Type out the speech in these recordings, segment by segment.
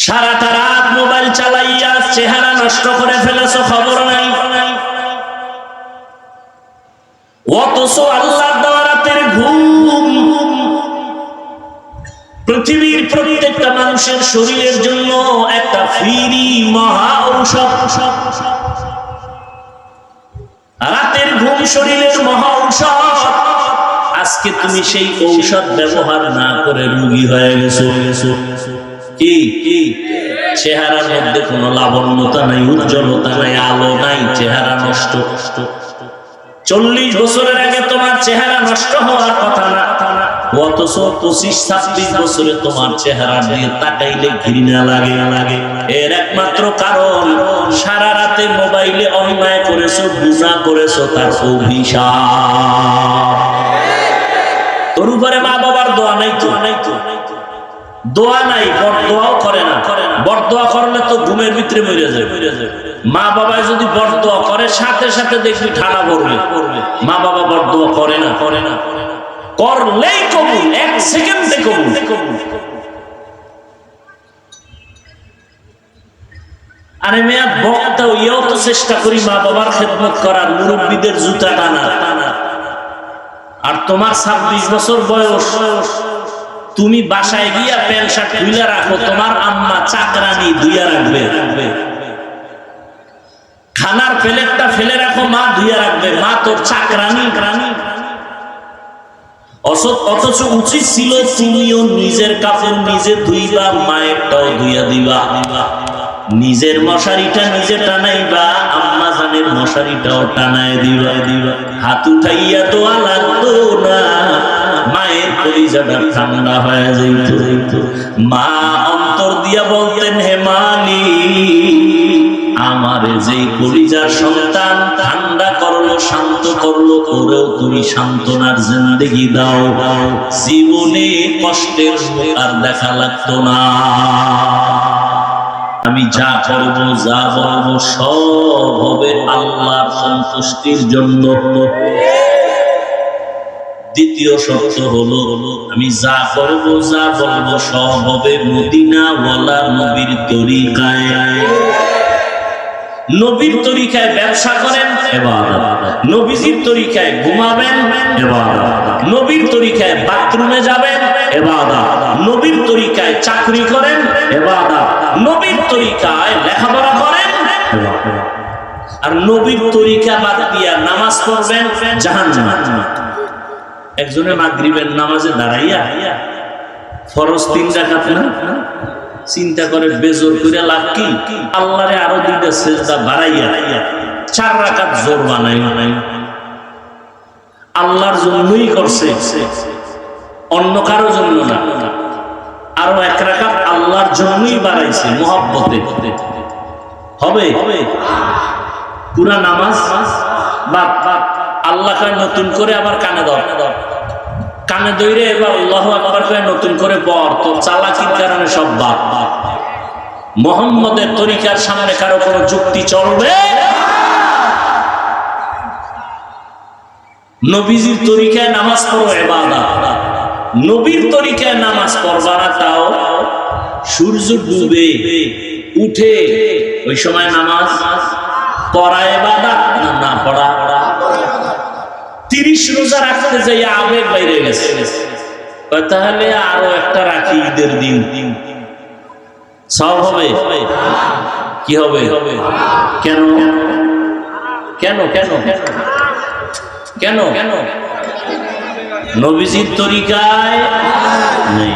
সারাটা রাত মোবাইল চালাইয়া চেহারা নষ্ট করে ফেলেছো, খবর নাই। অথচ আল্লাহর দেওয়া রাতের ঘুম পৃথিবীর প্রত্যেকটা মানুষের শরীরের জন্য একটা ফ্রি মহা ঔষধ। রাতের ঘুম শরীরের মহা ঔষধ। আজকে তুমি সেই ঔষধ ব্যবহার না করে রোগী হয়ে গেছো। কি চেহারার মধ্যে কোনো লাবণ্যতা নাই, উজ্জ্বলতা নাই, আলো নাই, চেহারা নষ্ট। 40 বছরের আগে তোমার চেহারা নষ্ট হওয়ার কথা না, অথচ 25-26 বছরে তোমার চেহারা দিয়ে তাকাইলে ঘৃণা লাগে। এর একমাত্র কারণ সারা রাতে মোবাইলে অন্যায় করেছো, গুনাহ করেছো, তার অভিশাপ। তোর উপরে মা বাবার দোয়া নাই তো, দোয়া নাই, বরদোয়াও করে না। বরদোয়া করলে তো ঘুমের ভিতরে মরে যায়। মা বাবায় যদি বরদোয়া করে সাথে সাথে দেখবি ঠাড়া পড়বে। মা বাবা বরদোয়া করে না, করলেই কবুল, 1 সেকেন্ডে কবুল। আরে মেয়া বক্তা হইয়াও তো চেষ্টা করি মা বাবার খেদমত করার, মুরব্বীদের জুতা টানা। আর তোমার 26 বছর বয়স, তুমি বাসায় গিয়া প্যান্ট শার্ট ধুইয়া রাখো, তোমার আম্মা চাকরানি ধুইয়া রাখবে। খানার প্লেটটা ফেলে রাখো, মা ধুইয়া রাখবে। মা তোর চাকরানি। অথচ উচিত ছিল তুমিও নিজের কাপড় নিজে ধুইবা, মায়েরটাও ধুইয়া দিবা। নিজের মশারিটা নিজে টানাইবা, আম্মা জানের মশারিটাও টানায় দিবা। হাত উঠাইয়া দোয়া লাগতো না, মায়ের কলিজাটা ঠান্ডা হয়ে যাইত। মা অন্তর দিয়া বলতেন, হে মালিক, আমারে যে কলিজার সন্তান ঠান্ডা করলো, শান্ত করলো, ওরেও তুমি সান্ত্বনার জিন্দেগি দাও, জীবনে কষ্টের আর দেখা লাগতো না। আমি যা করবো, যা বলবো সব হবে আল্লাহর সন্তুষ্টির জন্য। দ্বিতীয় শর্ত হলো, আমি যা করবো, যা বলবো সব হবে মদিনাওয়ালা নবীর তরিকায়। নবীর তরিকায় ব্যবসা করেন, ইবাদত। নবীজির তরিকায় ঘুমাবেন, ইবাদত। নবীর তরিকায় বাথরুমে যাবেন, ইবাদত। নবীর তরিকায় চাকরি করেন, ইবাদত। নবীর তরিকায় লেখাপড়া করেন, ইবাদত। আর নবীর তরিকা বাদ দিয়া নামাজ পড়বেন, জাহান্নাম। একজনে মাগরিবের নামাজে দাঁড়াইয়া ফরজ 3 রাকাত না, চিন্তা করে বেজোর করে লাভ কি? আল্লাহরে আরো 2টা সেজদা বাড়াইয়া 4 রাকাত জোর বানাই। আল্লাহর জন্যই করছে, অন্য কারো জন্য না। আরো 1 রাকাত আল্লাহর জন্যই বাড়াইছে, মহব্বতে। হবে পুরা নামাজ বাদ। আল্লাহ কয় নতুন করে আবার কানে ধর, কানে ধরে এবার আল্লাহু আকবার কয় নতুন করে পড়। তোর চালাকির কারণে সব বাদ। মুহাম্মদের তরিকার সামনে কারো কোনো যুক্তি চলবে? নবীজির তরিকায় নামাজ পড়ো, ইবাদত। নবীর তরিকায় নামাজ পড়বা না, তাও সূর্য ডুবে উঠে ওই সময় নামাজ পড়া ইবাদত না পড়া? 30 রোজা রাখতে যাই আবেগ বাইরে গেছে, তাহলে আরো একটা রাখি ঈদের দিন, সব হবে। কি হবে? কেন কেন কেন কেন কেন নবীজির তরিকায় নেই।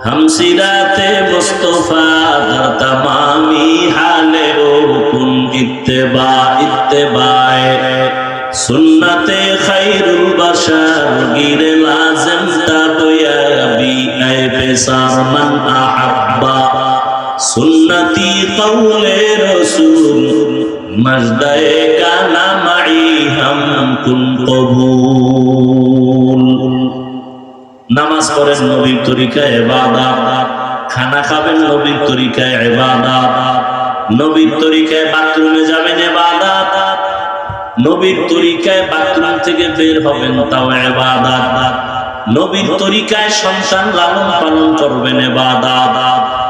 हमसिराते मुस्तफा दर तमामी हाले ओ कुन इत्तेबाए सुन्नते खैरुल बशर गिरे लाज़िम ताबया बी ऐ बेसार मन अहब्बा सुन्नती कौले रसूल मजदे का नामाई हम कुन कबूल। নামাজ পড়েন নবীর তরিকায়, ইবাদত। খানা খাবেন নবীর তরিকায়, ইবাদত। নবীর তরিকায় বাথরুমে যাবেন, ইবাদত। নবীর তরিকায় বাথরুম থেকে বের হবেন, তাও ইবাদত। নবীর তরিকায় সন্তান লালন পালন করবেন ইবাদত।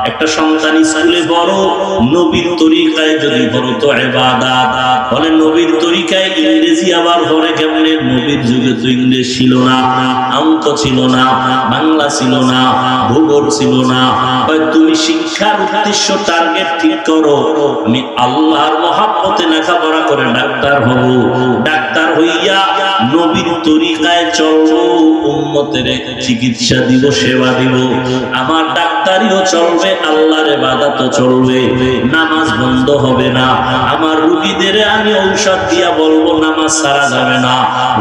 একটা সন্তান স্কুলে বড়, নবীর তরিকায় যদি বড় তো ইবাদত। বলে নবীর তরিকায় ইংরেজি আবার পড়ে কেমনে? নবীর যুগে তো ইংরেজি ছিল না, অঙ্ক ছিল না, বাংলা ছিল না, ভূগোল ছিল না। তুমি শিক্ষার উদ্দেশ্য টার্গেট ঠিক করো, আমি আল্লাহর মহব্বতে লেখাপড়া করে ডাক্তার হব, ডাক্তার হইয়া নবীর তরিকায় চলবো, উম্মতের চিকিৎসা দিব, সেবা দিব। আমার ডাক্তারিও চলবে, আল্লাহর ইবাদতও চলবে, নামাজ বন্ধ হবে না। আমার রোগীদের আমি ঔষধ দিয়া বলবো নামাজ ছাড়া যাবে না,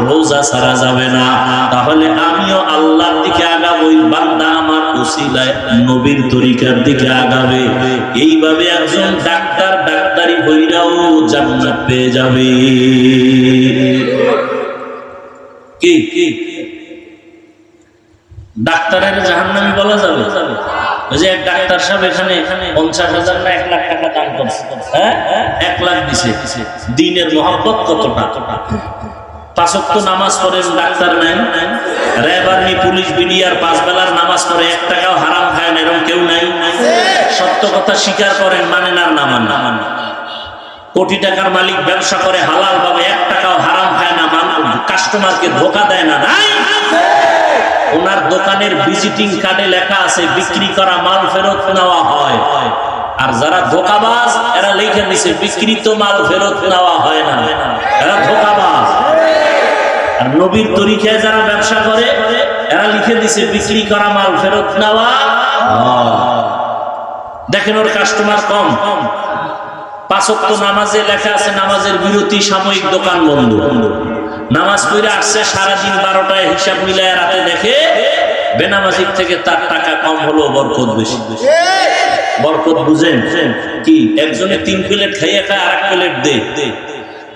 রোজা ছাড়া যাবে না। তাহলে আমিও আল্লাহর দিকে আগাবো, বান্দা আমার উসিলায় নবীর তরিকার দিকে আগাবে। এইভাবে একজন ডাক্তার ডাক্তারি হইরাও জান্নাত পেয়ে যাবে। কি ডাক্তারের জাহান্নামী বলা যাবে? ওই যে এক ডাক্তার সাহেব এখানে 50,000 না 1 লাখ টাকা দান করছে, হ্যাঁ 1 লাখ দিছে। দিনের মহব্বত কতটা? 5 ওয়াক্ত নামাজ পড়েন, ডাক্তার নাই। র্যাব আর্মি পুলিশ বিডিআর 5 বেলার নামাজ পড়ে 1 টাকাও হারাম খায় না, এরকম কেউ নাই। সত্য কথা স্বীকার করেন, মানেন আর না মানেন। কোটি টাকার মালিক ব্যবসা করে হালাল ভাবে, 1 টাকাও হারাম খায় না, কাস্টমারকে ধোঁকা দেয় না, নাই। ওনার দোকানের ভিজিটিং কার্ডে লেখা আছে বিক্রি করা মাল ফেরত নেওয়া হয়। আর যারা ধোঁকাবাজ এরা লিখে দিছে বিক্রিত মাল ফেরত নেওয়া হয় না, এরা ধোঁকাবাজ। আর নবীর তরিকায় যারা ব্যবসা করে এরা লিখে দিছে বিক্রি করা মাল ফেরত নেওয়া। দেখেন ওর কাস্টমার কম। 5 ওয়াক্ত নামাজে লেখা আছে নামাজের বিরতি, সাময়িক দোকান বন্ধ। নামাজ পড়ে আসছে সারাদিন 12টায়, হিসাব মিলায় রাতে দেখে বেনামাজিক থেকে তার টাকা কম হলো, বরকত বেশি। বরকত বুঝেন কি? একজনে 3 প্লেট খাইয়ে খায়, আর 1 প্লেট দে।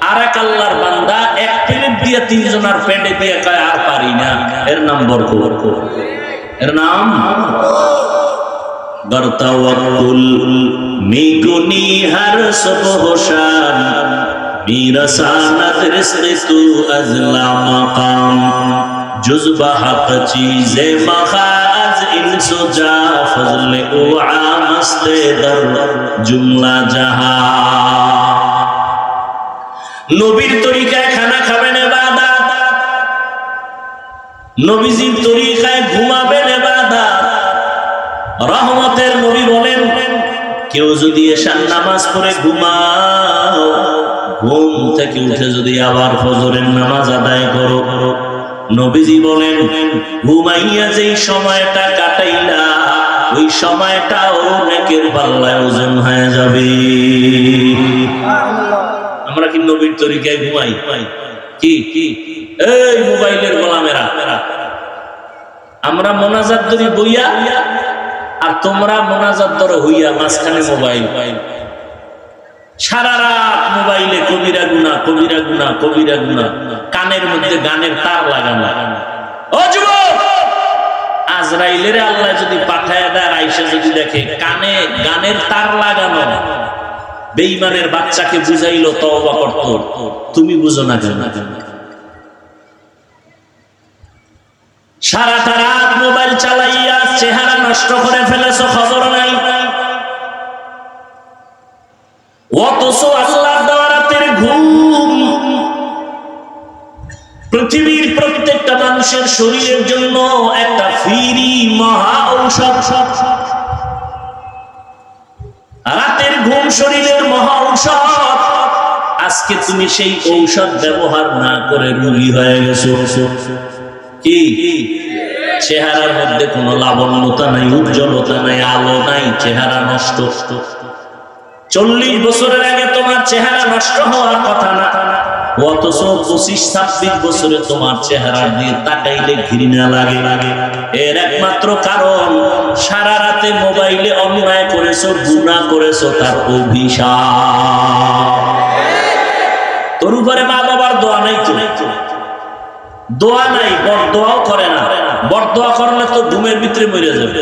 আর এক আল্লাহর বান্দা 1 প্লেট দিয়ে 3 জনের পেটে দিয়ে খায়, আর পারি না। এর নাম বরকত, এর নাম বরতাওয়াক্কুল। মিগুনি হার সুবহ শান, میرساند رزق تو از لامقام، جز بحق چیز مخاز انس و جا، فضل او عام است در جملہ جہاں। নবীর তরিকায় খানা খাবেন ইবাদত, নবীজির তরিকায় ঘুমাবেন ইবাদত। রহমতের নবী বলেন, কেউ যদি এশার নামাজ পড়ে ঘুমাও, ঘুম থেকে উঠে যদি আবার ফজরের নামাজ আদায় করো, নবীজি বলেন ঘুমাইয়া যেই সময়টা কাটাইলা ওই সময়টাও নেকের পাল্লায় ওজন হয়ে যাবে। আমরা কি নবীর তরিকায় ঘুমাই? কি এই মোবাইলের গোলামেরা, আমরা মোনাজাত ধরি বইয়া, আর তোমরা মোনাজাত ধরো হইয়া মাঝখানে মোবাইল। সারা রাত মোবাইলে কবিরা গুনাহ, কবিরা গুনাহ, কবিরা গুনাহ। কানের মধ্যে গানের তার লাগানো। ও যুবক, আজরাইলের আল্লাহ যদি পাঠায় দেয়, আয়েশা যদি দেখে কানে গানের তার লাগানো, বেঈমানের বাচ্চাকে বুঝাইলো তওবা করতে, তুমি বুঝো না কেন? সারাটা রাত মোবাইল চালাইয়া চেহারা নষ্ট করে ফেলেছো, খবর নাই। অথচ আল্লাহর দেওয়া রাতের ঘুম পৃথিবীর প্রত্যেকটা মানুষের শরীরের জন্য একটা ফ্রি মহা ঔষধ। রাতের ঘুম শরীরের মহা ঔষধ। আজকে তুমি সেই ঔষধ ব্যবহার না করে রোগী হয়ে গেছো। কি চেহারার মধ্যে কোনো লাবণ্যতা নাই, উজ্জ্বলতা নাই, আলো নাই, চেহারা নষ্ট। 40 বছরের আগে তোমার চেহারা নষ্ট হওয়ার কথা না, অথচ 25-26 বছরে তোমার চেহারা দিয়ে তাকাইলে ঘৃণা লাগে। এর একমাত্র কারণ সারা রাতে মোবাইলে অন্যায় করেছো, গুনাহ করেছো, তার অভিশাপ। তোর উপরে মা বাবার দোয়া নাই, তো দোয়া নাই, বরদোয়াও করে না। বরদোয়া করলে তো ঘুমের ভিতরে মরে যাবে।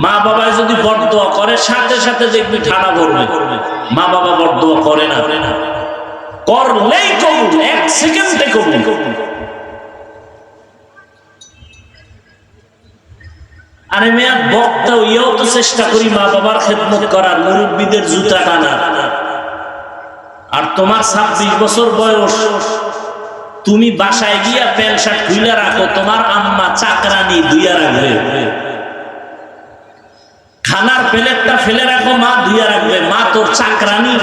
মা বাবা যদি বরদোয়া করে সাথে সাথে দেখবি ঠাড়া পড়বে। মা বাবা বরদোয়া করে না, করলেই কবুল, 1 সেকেন্ডে কবুল। আরে মেয়া বক্তা হইয়াও তো চেষ্টা করি মা বাবার খেদমত করার, মুরব্বীদের জুতা টানা। আর তোমার 26 বছর বয়স, তুমি বাসায় গিয়া প্যান্ট শার্ট খুলে রাখো, তোমার আম্মা চাকরানি ধুইয়া রাখবে। খানার প্লেটটা ফেলে রাখো, মা ধুইয়া রাখবে, মা তোর চাকরানি।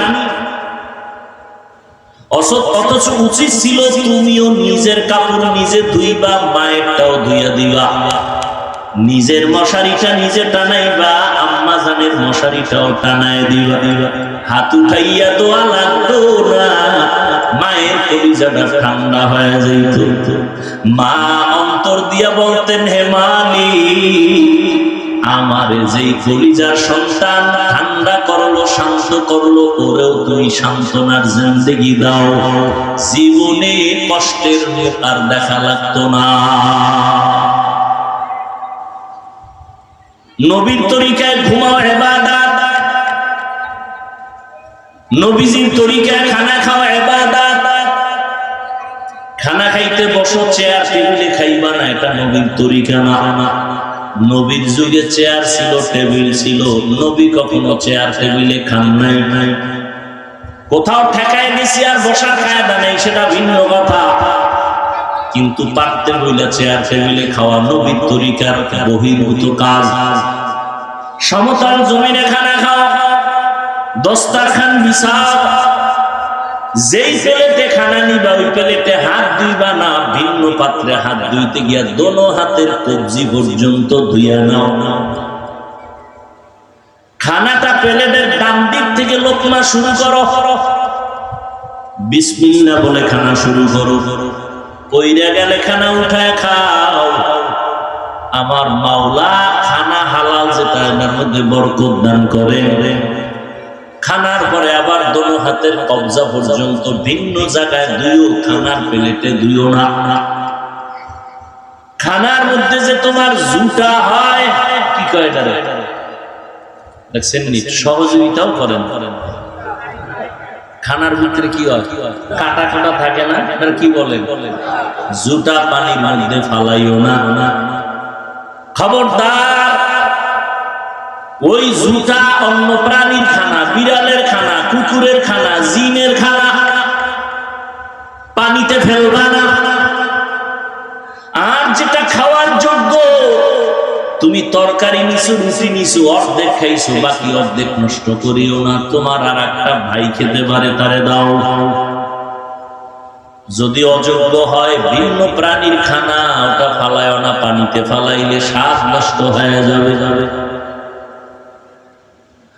অথচ উচিত ছিল তুমিও নিজের কাপড় নিজে ধুইবা, মায়েরটাও ধুইয়া দিবা, নিজের মশারিটা নিজে টানাইবা, আম্মা জানের মশারিটাও টানায় দিবা। হাত উঠাইয়া দোয়া লাগতো না, মায়ের কলিজাটা ঠান্ডা হয়ে যেত। মা অন্তর দিয়া বলতেন, হে মালিক, আমারে যেই কলিজার সন্তান ঠান্ডা করলো, শান্ত করলো, ওরেও তুমি সান্ত্বনার জিন্দেগি দাও, জীবনে কষ্টের মুখ আর দেখা লাগতো না। নবীর তরিকায় ঘুমাও ইবাদত, নবীজির তরিকায় খানা খাওয়া ইবাদত। খানা খাইতে বসো, চেয়ার টেবিলে খাইবা না, এটা নবীর তরিকা না। নবীর যুগে চেয়ার ছিল, টেবিল ছিল, নবী কখনো চেয়ার টেবিলে খান নাই। কোথাও ঠেকায় গেছি আর বসার কায়দা নেই, সেটা ভিন্ন কথা, কিন্তু পারতে হইলে চেয়ার টেবিলে খাওয়া নবীর তরিকার বহির্ভূত কাজ। সমতল জমিনে খানা খাওয়া, দস্তারখান বিছাও, যেই প্লেটে খানা নিবা ওই প্লেটে হাত ধুইবা না, ভিন্ন পাত্রে হাত ধুইতে গিয়া দোনো হাতের কবজি পর্যন্ত ধুইয়া নাও। খানাটা প্লেটের ডান দিক থেকে লোকমা শুরু করো, বিসমিল্লাহ বলে খানা শুরু করো। কইরা গেলে খানা উঠায় খাও। আমার মাওলা খানা হালাল যেটা, এর মধ্যে বরকত দান করে। খানার পরে আবার দোনো হাতের কবজা পর্যন্ত ভিন্ন জায়গায় ধুইও, খানার প্লেটে ধুইও না। খানার মধ্যে যে তোমার জুতা হয়, কি কয় এটা দেখছেন নি, সহযোগিতাও করেন। খানার ভিতরে কি হয়, কাটা কাটা থাকে না, এটা কি বলেন, জুতা পানির মধ্যে ফালাইও না। খবরদার, ওই জুতা অন্য প্রাণীর খানা, বিড়ালের খানা, কুকুরের খানা, জিনের খানা, পানিতে ফেলবা না। আর যেটা খাওয়ার যোগ্য, তুমি তরকারি নিছো, রুটি নিছো, অর্ধেক খাইছো, বাকি অর্ধেক নষ্ট করিও না। তোমার আর একটা ভাই খেতে পারে, তারে দাও। যদি অযোগ্য হয়, ভিন্ন প্রাণীর খানা, ওটা ফালায় না, পানিতে ফালাইলে স্বাদ নষ্ট হয়ে যাবে।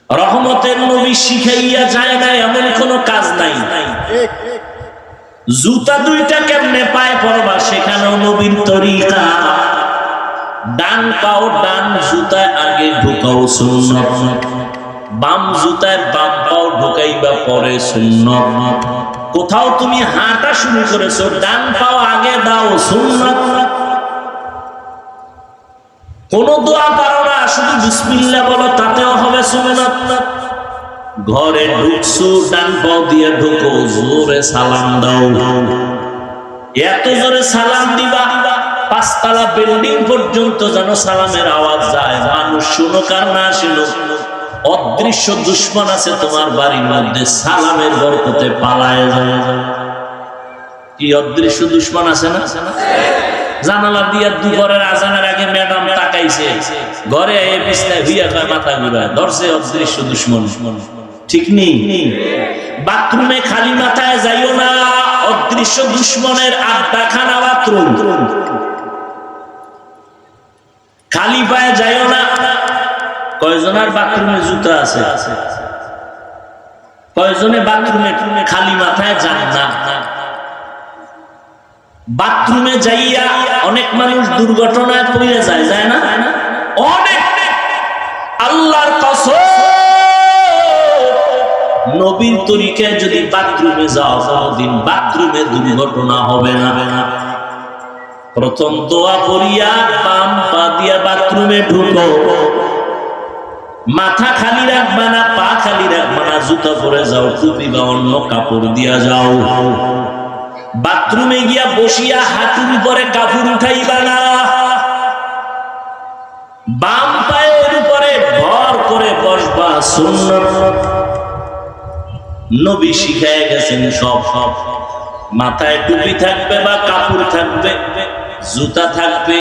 রহমতের নবী শিখাইয়া যায় না এমন কোন কাজ নাই। জুতা দুইটা কেমনে পায় পরবা, সেখানেও নবীর তরিকা। ডান পাও ডান জুতায় আগে ঢুকাও, সুন্নাত। বাম জুতায় বাম পাও ঢুকাইবা পরে, সুন্নাত। কোথাও তুমি হাঁটা শুরু করেছো, ডান পাও আগে দাও, সুন্নাত। কোন দোয়া পারো না, শুধু বিসমিল্লাহ বলো, তাতেও হবে সুন্নাত। ঘরে ঢুকছো, ডান পাও দিয়ে ঢুকো, জোরে সালাম দাও। এত জোরে সালাম দিবা, 5 তলা বিল্ডিং পর্যন্ত যেন সালামের আওয়াজ যায়। মানুষ শুনুক আর না শুনুক, অদৃশ্য দুশ্মন আছে তোমার বাড়ির মধ্যে, সালামের বরকতে পালায় যায়। কি অদৃশ্য দুশ্মন আছে না? জানালা দিয়া দুপুরের আজানের আগে ম্যাডাম তাকাইছে, ঘরে এ বিছনায় হুইয়া কয়, মাথা ঘুরায় ধরছে অদৃশ্য দুশ্মন। ঠিক নেই? বাথরুমে খালি মাথায় যাইও না, অদৃশ্য দুশ্মনের আড্ডাখানা বাথরুম। খালি পায়ে যাইও না। কয়জনের বাথরুমে জুতা আছে? কয়জনে বাথরুমে খালি মাথায় যান না? বাথরুমে যাইয়া অনেক মানুষ দুর্ঘটনায় পড়ে যায়, যায় না? অনেক। আল্লাহর কসম, নবীর তরিকায় যদি বাথরুমে যাও, কোনদিন বাথরুমে দুর্ঘটনা হবে না। প্রথম দোয়া করিয়া বাম পা দিয়া বাথরুমে ঢুকো, মাথা খালি রাখবা না, পা খালি রাখবা না, জুতা পরে যাও, টুপি বা অন্য কাপড় দিয়া যাও। বাথরুমে গিয়া বসিয়া হাঁটুর উপরে কাপড় উঠাইবা না। বাম পায়ের উপরে ভর করে বসবা সুন্নাত। নবী শিখায় গেছেন সব। মাথায় টুপি থাকবে বা কাপড় থাকবে, জুতা থাকবে।